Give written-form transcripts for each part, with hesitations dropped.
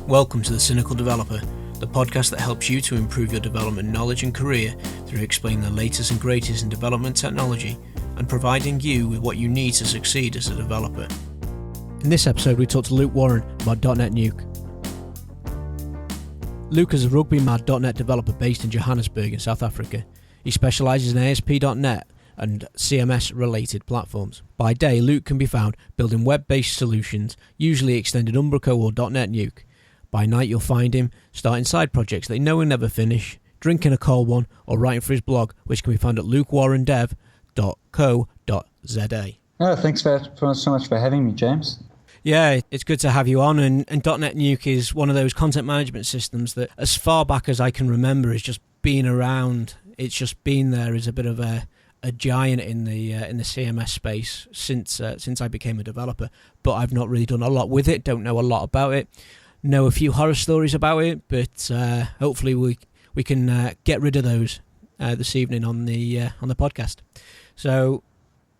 Welcome to The Cynical Developer, the podcast that helps you to improve your development knowledge and career through explaining the latest and greatest in development technology and providing you with what you need to succeed as a developer. In this episode, we talk to Luke Warren about DotNetNuke. Luke is a rugby-mad .NET developer based in Johannesburg in South Africa. He specialises in ASP.NET and CMS-related platforms. By day, Luke can be found building web-based solutions, usually extended Umbraco or .NetNuke. By night, you'll find him starting side projects that no one never finish, drinking a cold one, or writing for his blog, which can be found at lukewarrendev.co.za. Oh, thanks so much for having me, James. Yeah, it's good to have you on, and DotNetNuke is one of those content management systems that, as far back as I can remember, has just been around. It's just been there as a bit of a giant in the CMS space since I became a developer, but I've not really done a lot with it, don't know a lot about it. Know a few horror stories about it, but hopefully we can get rid of those this evening on the podcast. So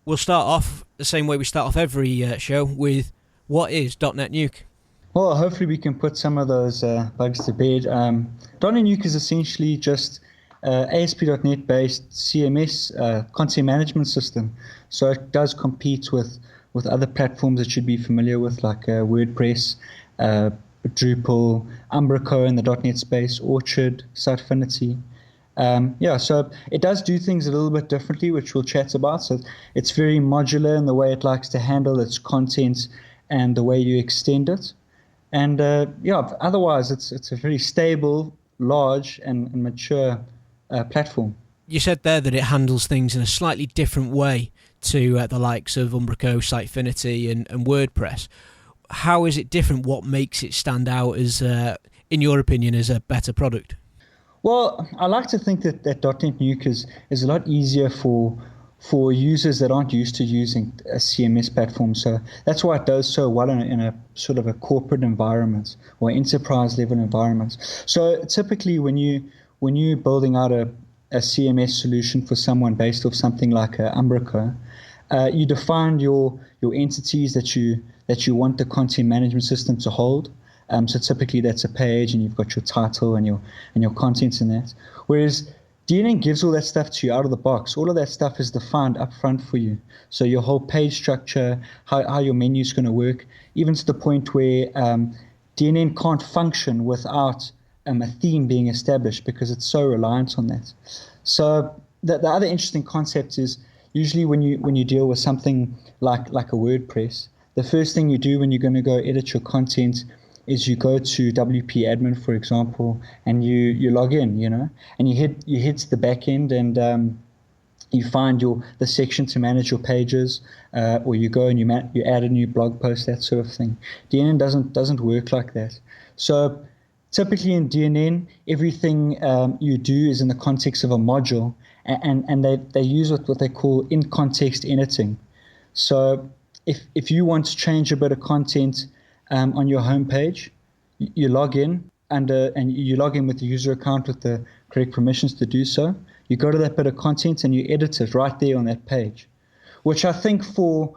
we'll start off the same way we start off every show with, what is .NETNuke? Well, hopefully we can put some of those bugs to bed. .NETNuke is essentially just ASP.NET based CMS content management system. So it does compete with other platforms that you'd be familiar with, like WordPress, Drupal, Umbraco in the .NET space, Orchard, Sitefinity. So it does do things a little bit differently, which we'll chat about. So it's very modular in the way it likes to handle its content and the way you extend it. And otherwise it's a very stable, large, and mature platform. You said there that it handles things in a slightly different way to the likes of Umbraco, Sitefinity, and WordPress. How is it different? What makes it stand out as, in your opinion, as a better product? Well, I like to think that .NETNuke is a lot easier for users that aren't used to using a CMS platform. So that's why it does so well in a sort of a corporate environment or enterprise level environment. So typically when you're building out a CMS solution for someone based off something like Umbraco, you define your entities that you want the content management system to hold. So typically that's a page, and you've got your title and your contents in that. Whereas DNN gives all that stuff to you out of the box. All of that stuff is defined up front for you. So your whole page structure, how your menu is going to work, even to the point where DNN can't function without a theme being established, because it's so reliant on that. So the other interesting concept is, usually when you deal with something like a WordPress, the first thing you do when you're going to go edit your content is you go to WP admin, for example, and you log in, and you hit the back end, and you find the section to manage your pages, or you go and you add a new blog post, that sort of thing. DNN doesn't work like that. So typically in DNN, everything you do is in the context of a module, and they use what they call in-context editing. So if you want to change a bit of content on your homepage, you log in and you log in with the user account with the correct permissions to do so. You go to that bit of content and you edit it right there on that page, which I think for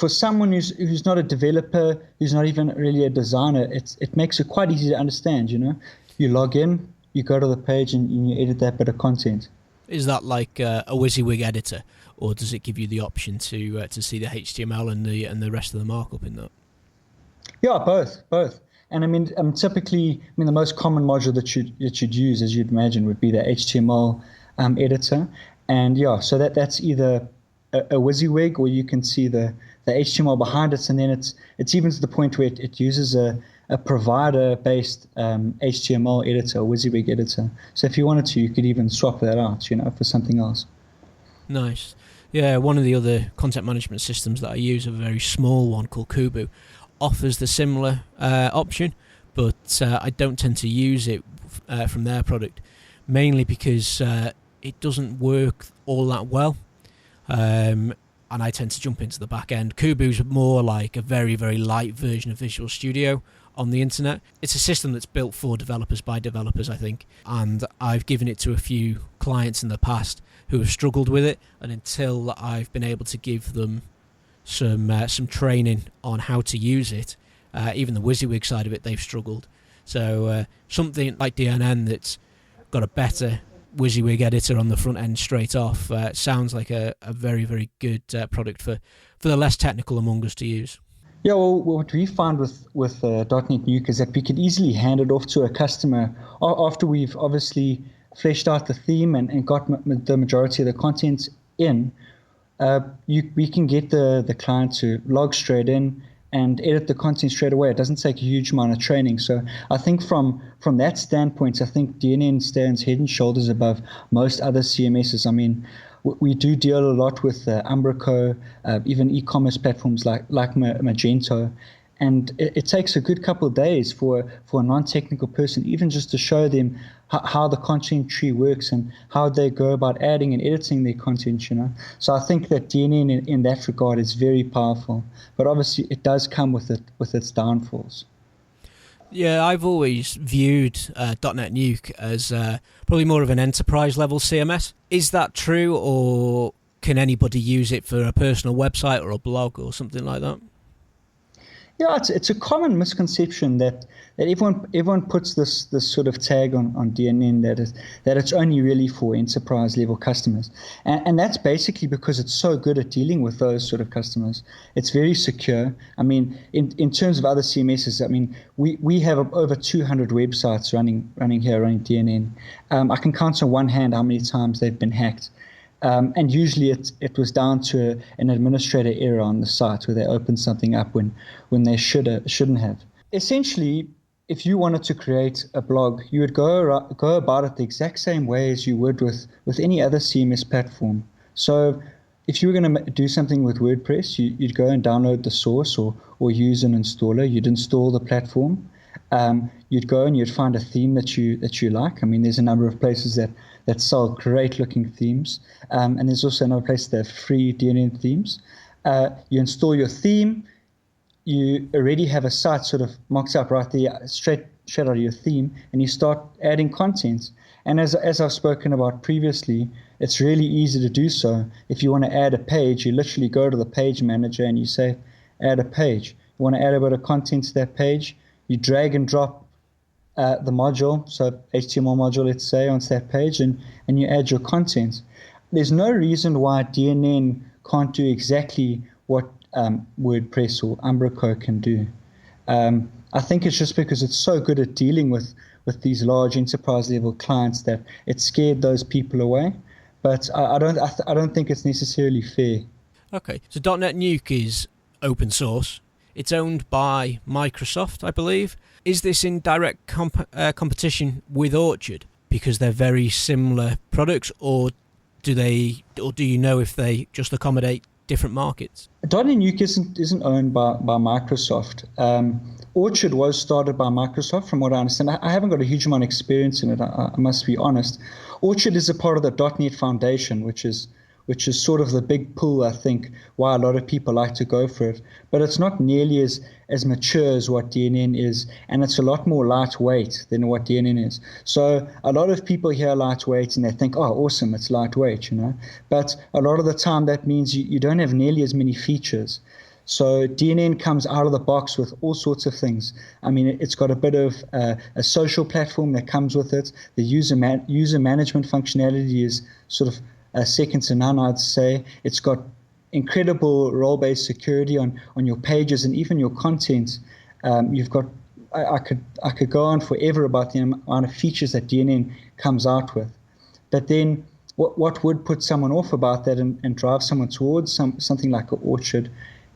someone who's not a developer, who's not even really a designer, it makes it quite easy to understand. You log in, you go to the page, and you edit that bit of content. Is that like a WYSIWYG editor, or does it give you the option to see the HTML and the rest of the markup in that? Yeah, both. And typically, the most common module that you'd use, as you'd imagine, would be the HTML editor. And so that's either a WYSIWYG, or you can see the HTML behind it, and then it's even to the point where it uses a provider-based HTML editor, WYSIWYG editor. So if you wanted to, you could even swap that out, for something else. Nice. Yeah, one of the other content management systems that I use, a very small one called Kubu, offers the similar option, but I don't tend to use it from their product, mainly because it doesn't work all that well, and I tend to jump into the back end. Kubu's more like a very, very light version of Visual Studio on the internet. It's a system that's built for developers by developers, I think, and I've given it to a few clients in the past who have struggled with it, and until I've been able to give them some training on how to use it, even the WYSIWYG side of it, they've struggled. So something like DNN that's got a better WYSIWYG editor on the front end straight off sounds like a very, very good product for the less technical among us to use. Yeah, well, what we found with .NETNuke is that we could easily hand it off to a customer after we've obviously fleshed out the theme and got the majority of the content in. We can get the client to log straight in and edit the content straight away. It doesn't take a huge amount of training. So I think from that standpoint, I think DNN stands head and shoulders above most other CMSs. I mean, we do deal a lot with Umbraco, even e-commerce platforms like Magento. And it takes a good couple of days for a non-technical person, even just to show them how the content tree works and how they go about adding and editing their content, you know. So I think that DNN in that regard is very powerful. But obviously it does come with its downfalls. Yeah, I've always viewed .NETNuke as probably more of an enterprise-level CMS. Is that true, or can anybody use it for a personal website or a blog or something like that? Yeah, it's a common misconception that everyone puts this sort of tag on DNN that it's only really for enterprise level customers, and that's basically because it's so good at dealing with those sort of customers. It's very secure. I mean, in terms of other CMSs, I mean, we have over 200 websites running DNN. I can count on one hand how many times they've been hacked. And usually it was down to an administrator error on the site where they opened something up when they shouldn't have. Essentially, if you wanted to create a blog, you would go about it the exact same way as you would with any other CMS platform. So if you were going to do something with WordPress, you'd go and download the source or use an installer. You'd install the platform. You'd go and you'd find a theme that you like. I mean, there's a number of places that sell great looking themes, and there's also another place that have free DNN themes. You install your theme. You already have a site sort of mocked up right there, straight out of your theme, and you start adding content. And as I've spoken about previously, it's really easy to do so. If you want to add a page, you literally go to the page manager and you say, add a page. You want to add a bit of content to that page, you drag and drop the module, so HTML module, let's say, onto that page, and you add your content. There's no reason why DNN can't do exactly what WordPress or Umbraco can do. I think it's just because it's so good at dealing with these large enterprise level clients that it scared those people away. But I don't think it's necessarily fair. Okay, so .NETNuke is open source. It's owned by Microsoft, I believe. Is this in direct competition with Orchard because they're very similar products, or do you know if they just accommodate different markets? DotNetNuke isn't owned by Microsoft. Orchard was started by Microsoft, from what I understand. I haven't got a huge amount of experience in it, I must be honest. Orchard is a part of the .NET Foundation, which is sort of the big pull, I think, why a lot of people like to go for it. But it's not nearly as mature as what DNN is, and it's a lot more lightweight than what DNN is. So a lot of people hear lightweight and they think, oh, awesome, it's lightweight, you know. But a lot of the time that means you don't have nearly as many features. So DNN comes out of the box with all sorts of things. I mean, it's got a bit of a social platform that comes with it. The user management functionality is sort of second to none, I'd say. It's got incredible role-based security on your pages and even your content. You've got I could go on forever about the amount of features that DNN comes out with. But then what would put someone off about that and drive someone towards something like an Orchard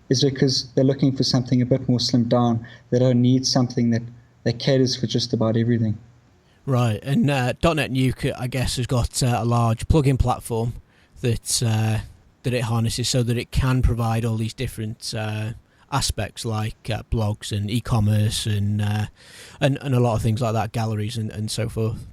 is because they're looking for something a bit more slimmed down. They don't need something that caters for just about everything. Right, and .NETNuke, I guess, has got a large plugin platform that it harnesses so that it can provide all these different aspects like blogs and e-commerce and a lot of things like that, galleries and so forth.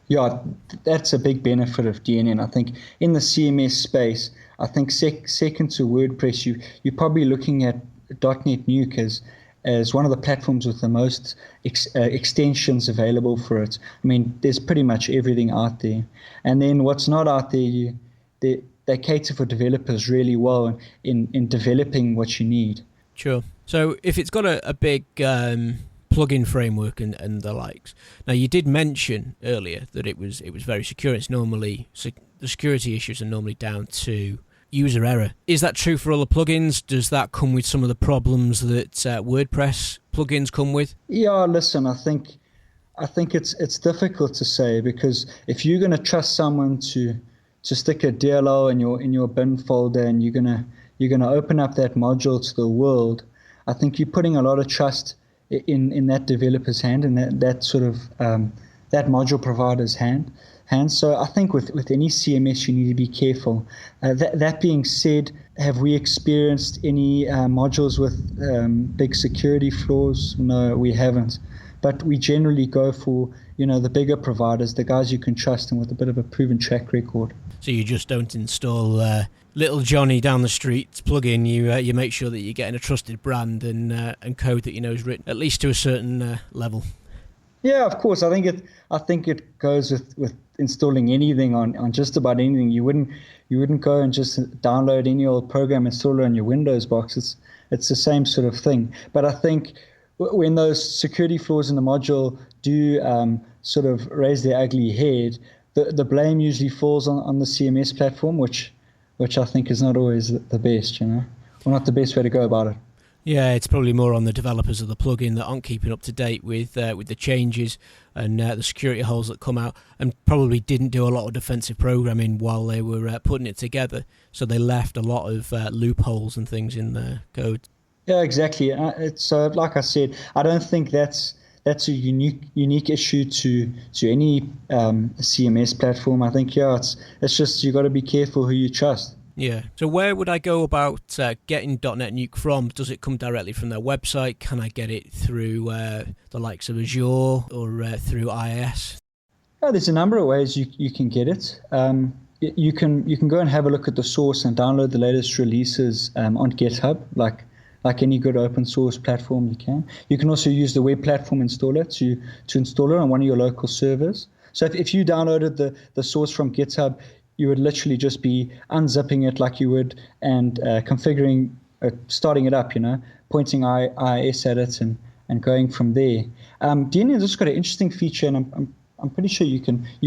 Yeah, that's a big benefit of DNN. I think in the CMS space, I think second to WordPress, you're probably looking at .NETNuke as one of the platforms with the most extensions available for it. I mean, there's pretty much everything out there. And then what's not out there, they cater for developers really well in developing what you need. Sure. So if it's got a big plugin framework and the likes. Now, you did mention earlier that it was very secure. It's normally the security issues are normally down to user error. Is that true for all the plugins? Does that come with some of the problems that WordPress plugins come with? Yeah, listen, I think it's difficult to say, because if you're going to trust someone to stick a DLL in your bin folder, and you're gonna open up that module to the world, I think you're putting a lot of trust in that developer's hand, and that sort of that module provider's hand. So I think with any CMS you need to be careful. That being said, have we experienced any modules with big security flaws? No, we haven't. But we generally go for the bigger providers, the guys you can trust and with a bit of a proven track record. So you just don't install little Johnny down the street plugin. You make sure that you're getting a trusted brand and code that is written at least to a certain level. Yeah, of course. I think it goes with installing anything on just about anything. You wouldn't go and just download any old program installer on your Windows box. It's the same sort of thing. But I think when those security flaws in the module do sort of raise their ugly head, the blame usually falls on the CMS platform, which I think is not always the best, or not the best way to go about it. Yeah, it's probably more on the developers of the plugin that aren't keeping up to date with the changes and the security holes that come out, and probably didn't do a lot of defensive programming while they were putting it together. So they left a lot of loopholes and things in the code. Yeah, exactly. It's like I said, I don't think that's a unique issue to any CMS platform. I think it's just you got to be careful who you trust. Yeah. So where would I go about getting .NetNuke from? Does it come directly from their website? Can I get it through the likes of Azure or through IIS? Oh, there's a number of ways you can get it. You can go and have a look at the source and download the latest releases on GitHub, like any good open source platform you can. You can also use the web platform installer to install it on one of your local servers. So if you downloaded the source from GitHub, you would literally just be unzipping it like you would and configuring, starting it up, pointing IIS at it and going from there. DNN has just got an interesting feature, and I'm pretty sure you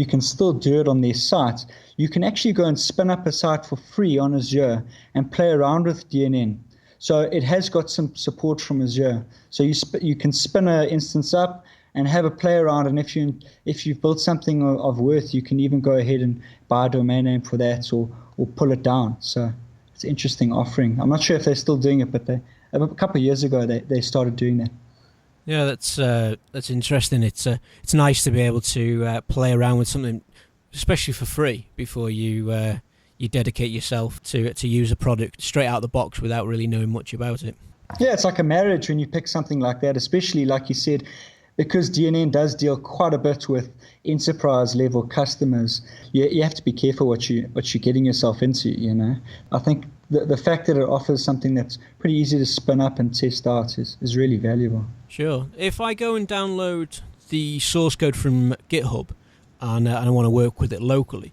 can still do it on their site. You can actually go and spin up a site for free on Azure and play around with DNN. So it has got some support from Azure. So you can spin an instance up and have a play around, and if you've built something of worth, you can even go ahead and buy a domain name for that or pull it down. So it's an interesting offering. I'm not sure if they're still doing it, but a couple of years ago they started doing that. Yeah, that's interesting. It's nice to be able to play around with something, especially for free, before you dedicate yourself to use a product straight out of the box without really knowing much about it. Yeah, it's like a marriage when you pick something like that, especially like you said, because DNN does deal quite a bit with enterprise level customers. You have to be careful what you're getting yourself into. I think the fact that it offers something that's pretty easy to spin up and test out is really valuable. Sure. If I go and download the source code from GitHub and I want to work with it locally,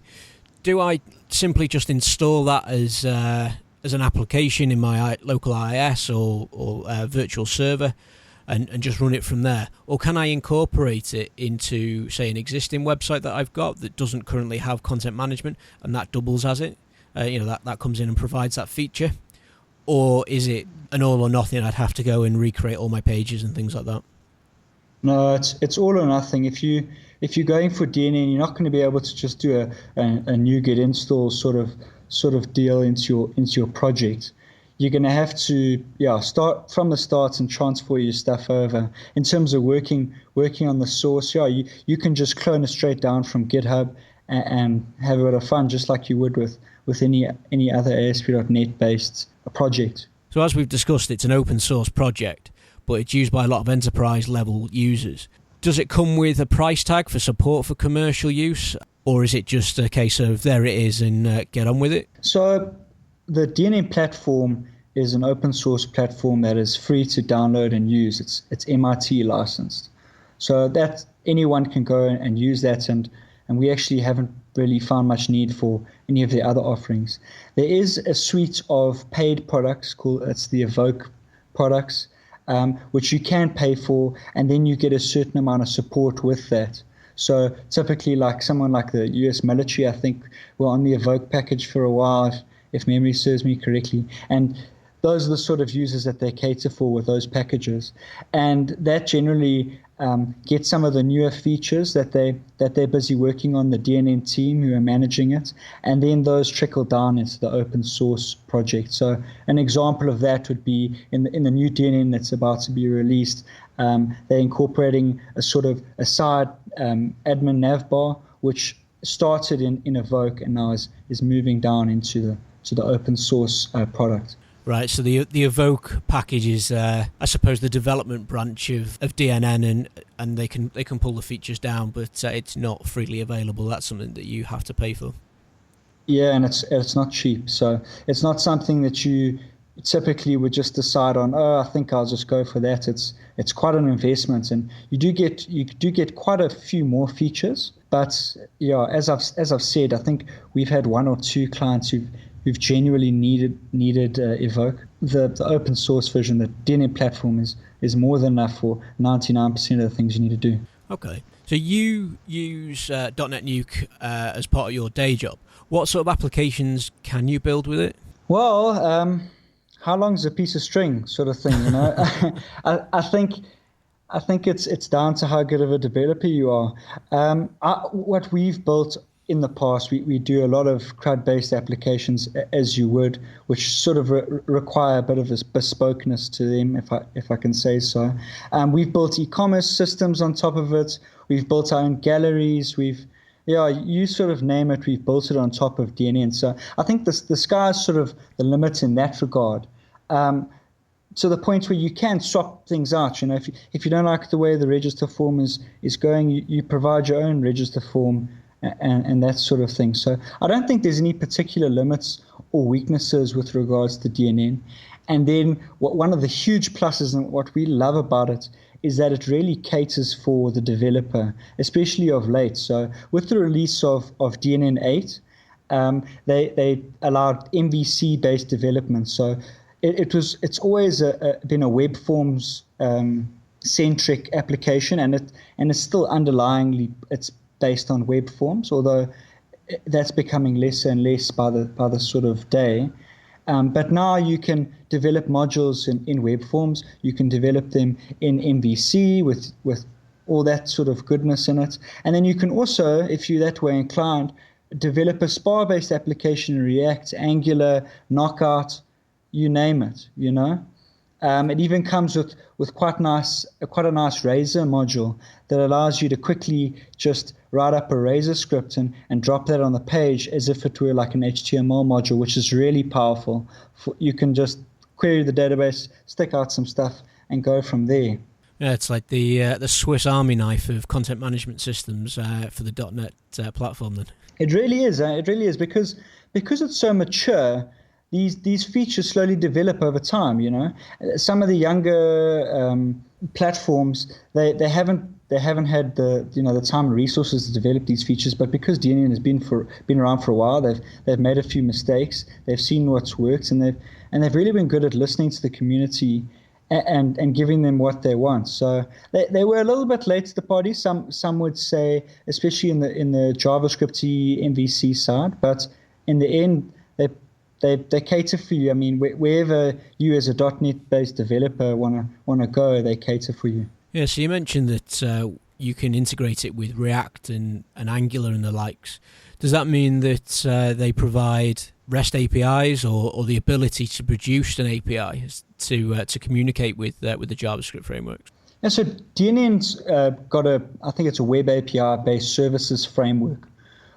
do I simply just install that as an application in my local IIS or virtual server and just run it from there? Or can I incorporate it into, say, an existing website that I've got that doesn't currently have content management, and that doubles as it? That comes in and provides that feature? Or is it an all or nothing? I'd have to go and recreate all my pages and things like that. No, it's all or nothing. If you're going for DNN, you're not going to be able to just do a NuGet install sort of deal into your project. You're going to have to start from the start and transfer your stuff over. In terms of working on the source, you can just clone it straight down from GitHub and have a bit of fun, just like you would with any other ASP.NET based project. So as we've discussed, it's an open source project, but it's used by a lot of enterprise level users. Does it come with a price tag for support for commercial use, or is it just a case of there it is and get on with it? So the DNN platform is an open source platform that is free to download and use. It's MIT licensed. So that anyone can go and use that, and we actually haven't really found much need for any of the other offerings. There is a suite of paid products it's the Evoke products. which you can pay for, and then you get a certain amount of support with that. So typically, like someone like the US military, I think, were on the Evoke package for a while, if memory serves me correctly. And those are the sort of users that they cater for with those packages. And that generally gets some of the newer features that they're busy working on, the DNN team who are managing it. And then those trickle down into the open source project. So an example of that would be in the new DNN that's about to be released, they're incorporating a sort of a side admin navbar, which started in Evoke and now is moving down into the open source product. Right, so the Evoke package is, I suppose, the development branch of DNN, and they can pull the features down, but it's not freely available. That's something that you have to pay for. Yeah, and it's not cheap. So it's not something that you typically would just decide on. Oh, I think I'll just go for that. It's quite an investment, and you do get quite a few more features. But yeah, as I've said, I think we've had one or two clients who've genuinely needed Evoke. The open source version, the DNN platform, is more than enough for 99% of the things you need to do. Okay, so you use DotNetNuke as part of your day job. What sort of applications can you build with it? Well, how long's a piece of string, sort of thing, you know? I think it's down to how good of a developer you are. What we've built in the past, we do a lot of CRUD-based applications, as you would, which sort of require a bit of a bespokeness to them, if I can say so. We've built e-commerce systems on top of it. We've built our own galleries. You sort of name it, we've built it on top of DNN. So I think the sky's sort of the limit in that regard. To the point where you can swap things out. You know, if you don't like the way the register form is going, you provide your own register form and that sort of thing. So I don't think there's any particular limits or weaknesses with regards to DNN. And then one of the huge pluses and what we love about it is that it really caters for the developer, especially of late. So with the release of DNN 8, they allowed MVC-based development. So it's always been a web forms centric application, and it's still underlyingly it's based on web forms, although that's becoming less and less by the sort of day. But now you can develop modules in web forms. You can develop them in MVC with all that sort of goodness in it. And then you can also, if you're that way inclined, develop a SPA-based application in React, Angular, Knockout, you name it, you know. It even comes with quite a nice Razor module that allows you to quickly just write up a Razor script and drop that on the page as if it were like an HTML module, which is really powerful. You can just query the database, stick out some stuff, and go from there. Yeah, it's like the Swiss Army knife of content management systems for the .NET platform. Then it really is. It really is because it's so mature. These features slowly develop over time. You know, some of the younger platforms they haven't had the time and resources to develop these features. But because DNN has been around for a while, they've made a few mistakes. They've seen what's worked, and they've really been good at listening to the community and giving them what they want. So they were a little bit late to the party. Some would say, especially in the JavaScript MVC side, but in the end they cater for you. I mean, wherever you as a .NET-based developer want to go, they cater for you. Yeah, so you mentioned that you can integrate it with React and Angular and the likes. Does that mean that they provide REST APIs or the ability to produce an API to communicate with the JavaScript frameworks? Yeah, so DNN's got I think it's a web API-based services framework,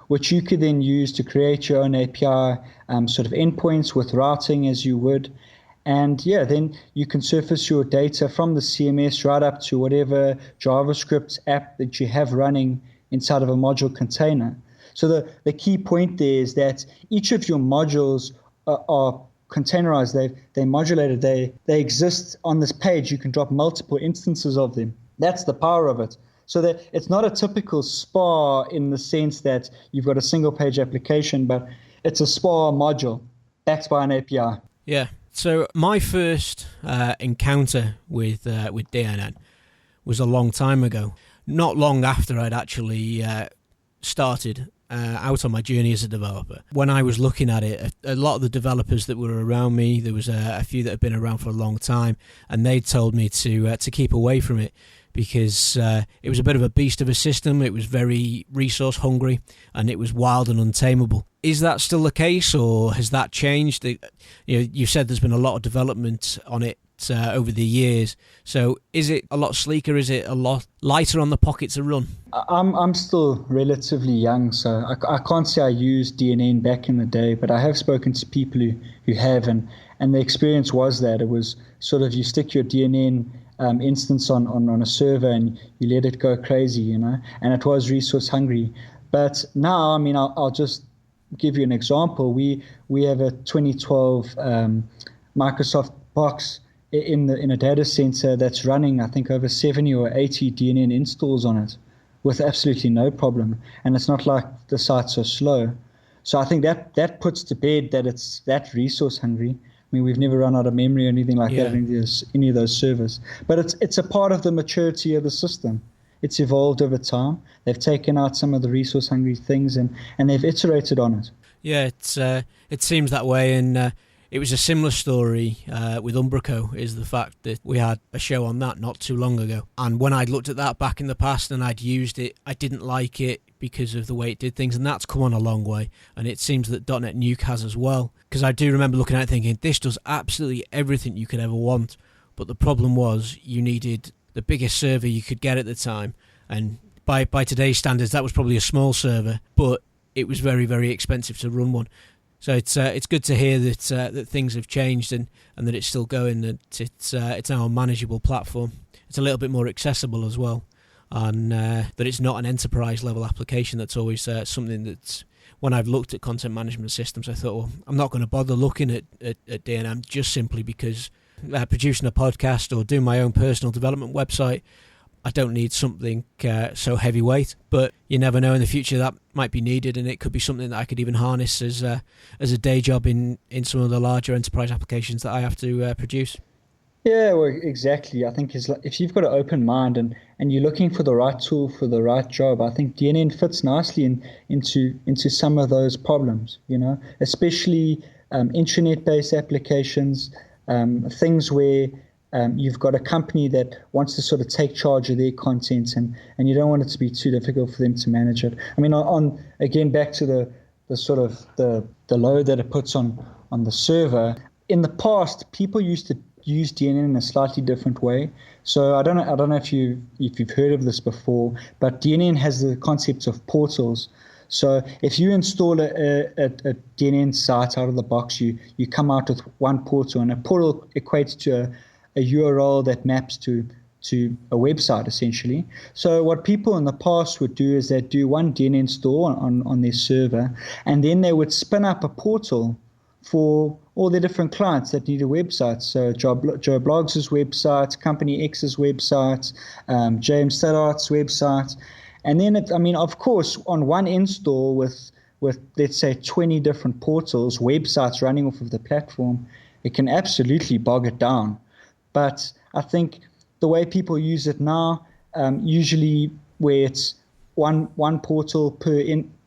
which you could then use to create your own API sort of endpoints with routing as you would. And yeah, then you can surface your data from the CMS right up to whatever JavaScript app that you have running inside of a module container. So the key point there is that each of your modules are containerized. They're modulated. They exist on this page. You can drop multiple instances of them. That's the power of it. So that it's not a typical SPA in the sense that you've got a single page application, but it's a SPA module backed by an API. Yeah, So my first encounter with DNN was a long time ago. Not long after I'd actually started out on my journey as a developer. When I was looking at it, a lot of the developers that were around me, there was a few that had been around for a long time, and they told me to keep away from it because it was a bit of a beast of a system. It was very resource hungry, and it was wild and untamable. Is that still the case, or has that changed? You said there's been a lot of development on it over the years. So is it a lot sleeker? Is it a lot lighter on the pocket to run? I'm still relatively young, so I can't say I used DNN back in the day, but I have spoken to people who have, and the experience was that it was sort of you stick your DNN instance on a server and you let it go crazy, and it was resource hungry. But now, I mean, I'll just give you an example. We have a 2012 Microsoft box in a data center that's running, I think, over 70 or 80 DNN installs on it with absolutely no problem. And it's not like the sites are slow. So I think that puts to bed that it's that resource hungry. I mean, we've never run out of memory or anything like that in any of those servers. But it's a part of the maturity of the system. It's evolved over time. They've taken out some of the resource hungry things and they've iterated on it. Yeah, it seems that way, and it was a similar story with Umbraco, is the fact that we had a show on that not too long ago. And when I'd looked at that back in the past and I'd used it, I didn't like it because of the way it did things, and that's come on a long way. And it seems that .NETNuke has as well. Because I do remember looking at it thinking, this does absolutely everything you could ever want. But the problem was you needed the biggest server you could get at the time. And by today's standards, that was probably a small server, but it was very, very expensive to run one. So it's good to hear that things have changed and that it's still going. That it's now a manageable platform. It's a little bit more accessible as well, and that it's not an enterprise level application. That's always something that's, when I've looked at content management systems, I thought, well, I'm not going to bother looking at DNN just simply because producing a podcast or doing my own personal development website, I don't need something so heavyweight. But you never know, in the future that might be needed, and it could be something that I could even harness as a day job in some of the larger enterprise applications that I have to produce. Yeah, well, exactly. I think if you've got an open mind and you're looking for the right tool for the right job, I think DNN fits nicely into some of those problems, especially intranet-based applications, things where you've got a company that wants to sort of take charge of their content and you don't want it to be too difficult for them to manage it. I mean, again, back to the sort of the load that it puts on the server. In the past, people used to use DNN in a slightly different way. So I don't know if you've heard of this before, but DNN has the concept of portals. So if you install a DNN site out of the box, you come out with one portal, and a portal equates to a URL that maps to a website, essentially. So what people in the past would do is they'd do one DNN store on their server, and then they would spin up a portal for all the different clients that need a website. So Joe Bloggs' website, Company X's website, James Staddart's website. And then, of course, on one install with let's say 20 different portals, websites running off of the platform, it can absolutely bog it down. But I think the way people use it now, usually where it's one portal per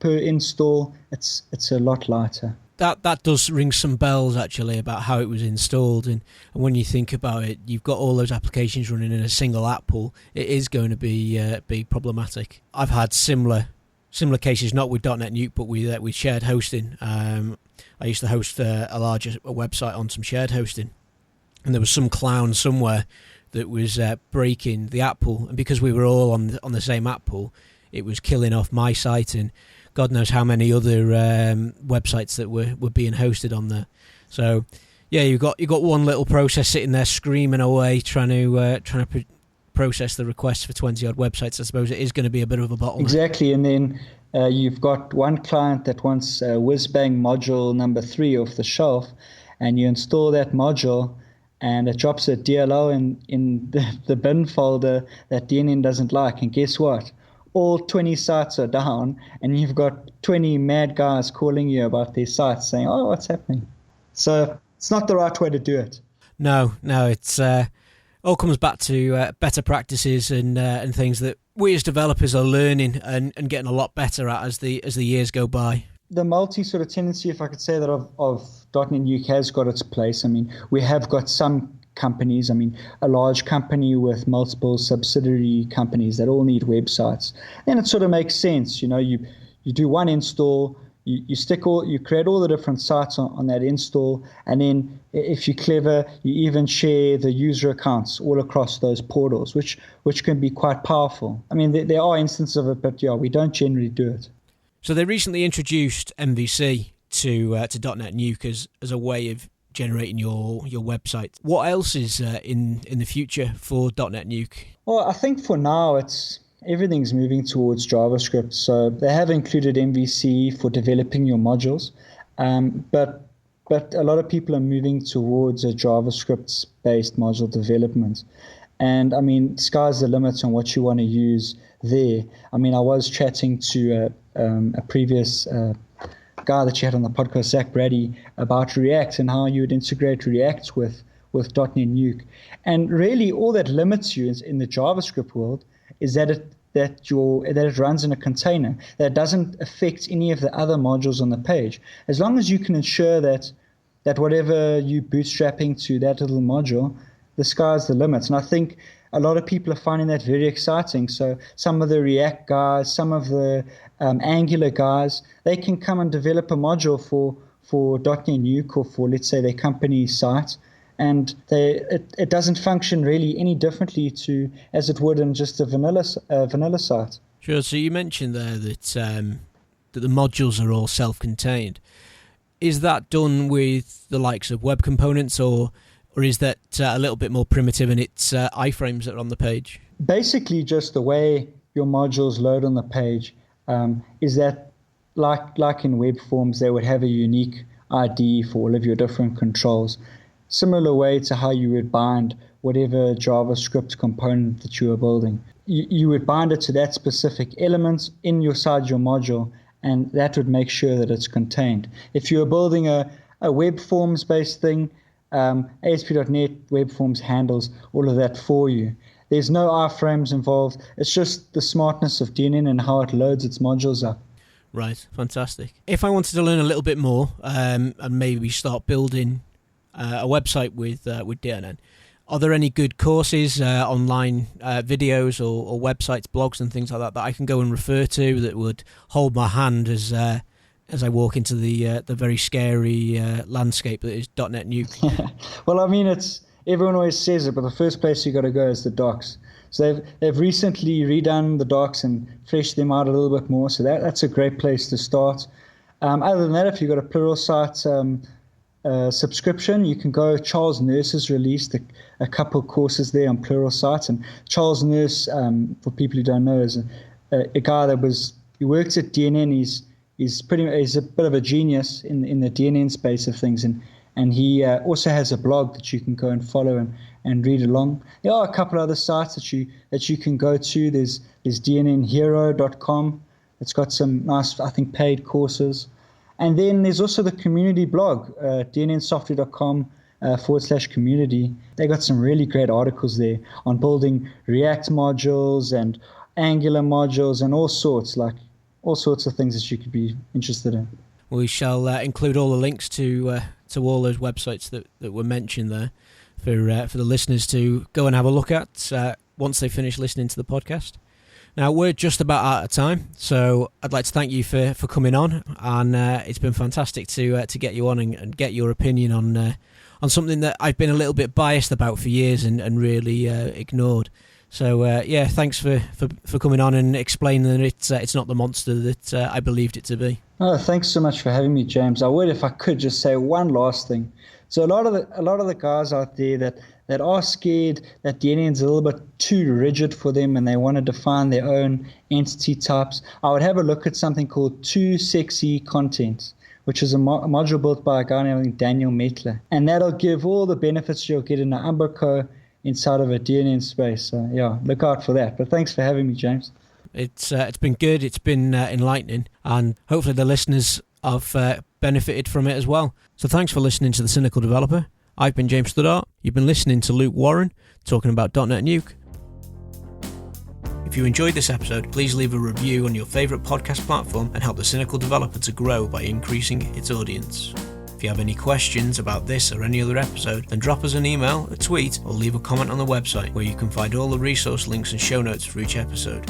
install, it's a lot lighter. That does ring some bells, actually, about how it was installed. And when you think about it, you've got all those applications running in a single app pool. It is going to be problematic. I've had similar cases, not with .NETNuke, but with shared hosting. I used to host a larger website on some shared hosting, and there was some clown somewhere that was breaking the app pool. And because we were all on the same app pool, it was killing off my site and God knows how many other websites that were being hosted on there. So, yeah, you got one little process sitting there screaming away, trying to process the requests for 20 odd websites. I suppose it is going to be a bit of a bottleneck. Exactly, and then you've got one client that wants whiz-bang module number 3 off the shelf, and you install that module, and it drops a DLL in the bin folder that DNN doesn't like. And guess what? All 20 sites are down, and you've got 20 mad guys calling you about their sites saying, oh, what's happening? So it's not the right way to do it. No, it's all comes back to better practices and things that we as developers are learning and getting a lot better at as the years go by. The multi sort of tendency, if I could say that, of .NETNuke has got its place. I mean, we have got some companies, a large company with multiple subsidiary companies that all need websites. And it sort of makes sense. You do one install, you create all the different sites on that install, and then if you're clever, you even share the user accounts all across those portals, which can be quite powerful. There are instances of it, but we don't generally do it. So they recently introduced MVC to .NETNuke as a way of generating your website. What else is in the future for .NETNuke? Well, I think for now everything's moving towards JavaScript. So they have included MVC for developing your modules, but a lot of people are moving towards a JavaScript-based module development. And sky's the limit on what you want to use there. I was chatting to a previous guy that you had on the podcast, Zach Brady, about React and how you would integrate React with .NETNuke. And really, all that limits you in the JavaScript world is that it runs in a container that doesn't affect any of the other modules on the page. As long as you can ensure that whatever you bootstrapping to that little module, the sky's the limit. And I think a lot of people are finding that very exciting. So some of the React guys, some of the Angular guys, they can come and develop a module for .NETNuke or for, let's say, their company site, and it doesn't function really any differently as it would in just a vanilla site. Sure. So you mentioned there that the modules are all self-contained. Is that done with the likes of web components, or is that a little bit more primitive and it's iframes that are on the page? Basically, just the way your modules load on the page is that, like in web forms, they would have a unique ID for all of your different controls. Similar way to how you would bind whatever JavaScript component that you are building. You would bind it to that specific element inside your module, and that would make sure that it's contained. If you're building a web forms-based thing, ASP.NET Web Forms handles all of that for you. There's no iframes involved. It's just the smartness of DNN and how it loads its modules up. Right, fantastic. If I wanted to learn a little bit more and maybe start building a website with DNN, are there any good courses, online videos or websites, blogs and things like that I can go and refer to that would hold my hand as I walk into the very scary landscape that is .NETNuke? Well, it's everyone always says it, but the first place you got to go is the docs. So they've recently redone the docs and fleshed them out a little bit more. So that's a great place to start. Other than that, if you've got a Pluralsight subscription, you can go. Charles Nurse has released a couple courses there on Pluralsight, and Charles Nurse, for people who don't know, is a guy he works at DNN. He's a bit of a genius in the DNN space of things, and he also has a blog that you can go and follow and read along. There are a couple other sites that you can go to. There's DNNhero.com. It's got some nice, I think, paid courses. And then there's also the community blog, dnnsoftware.com/community. They got some really great articles there on building React modules and Angular modules and all sorts of things that you could be interested in. We shall include all the links to all those websites that were mentioned there for the listeners to go and have a look at once they finish listening to the podcast. Now, we're just about out of time, so I'd like to thank you for coming on, and it's been fantastic to get you on and get your opinion on something that I've been a little bit biased about for years and really ignored. So, thanks for coming on and explaining that it's not the monster that I believed it to be. Oh, thanks so much for having me, James. I would, if I could, just say one last thing. So a lot of the guys out there that are scared that DNN is a little bit too rigid for them and they want to define their own entity types, I would have a look at something called Too Sexy Content, which is a module built by a guy named Daniel Metler. And that'll give all the benefits you'll get in an Umbraco inside of a DNN space. So, look out for that. But thanks for having me, James. It's been good. It's been enlightening, and hopefully the listeners I've benefited from it as well. So thanks for listening to The Cynical Developer. I've been James Stoddart. You've been listening to Luke Warren talking about .NET If you enjoyed this episode, please leave a review on your favourite podcast platform and help The Cynical Developer to grow by increasing its audience. If you have any questions about this or any other episode, then drop us an email, a tweet, or leave a comment on the website where you can find all the resource links and show notes for each episode.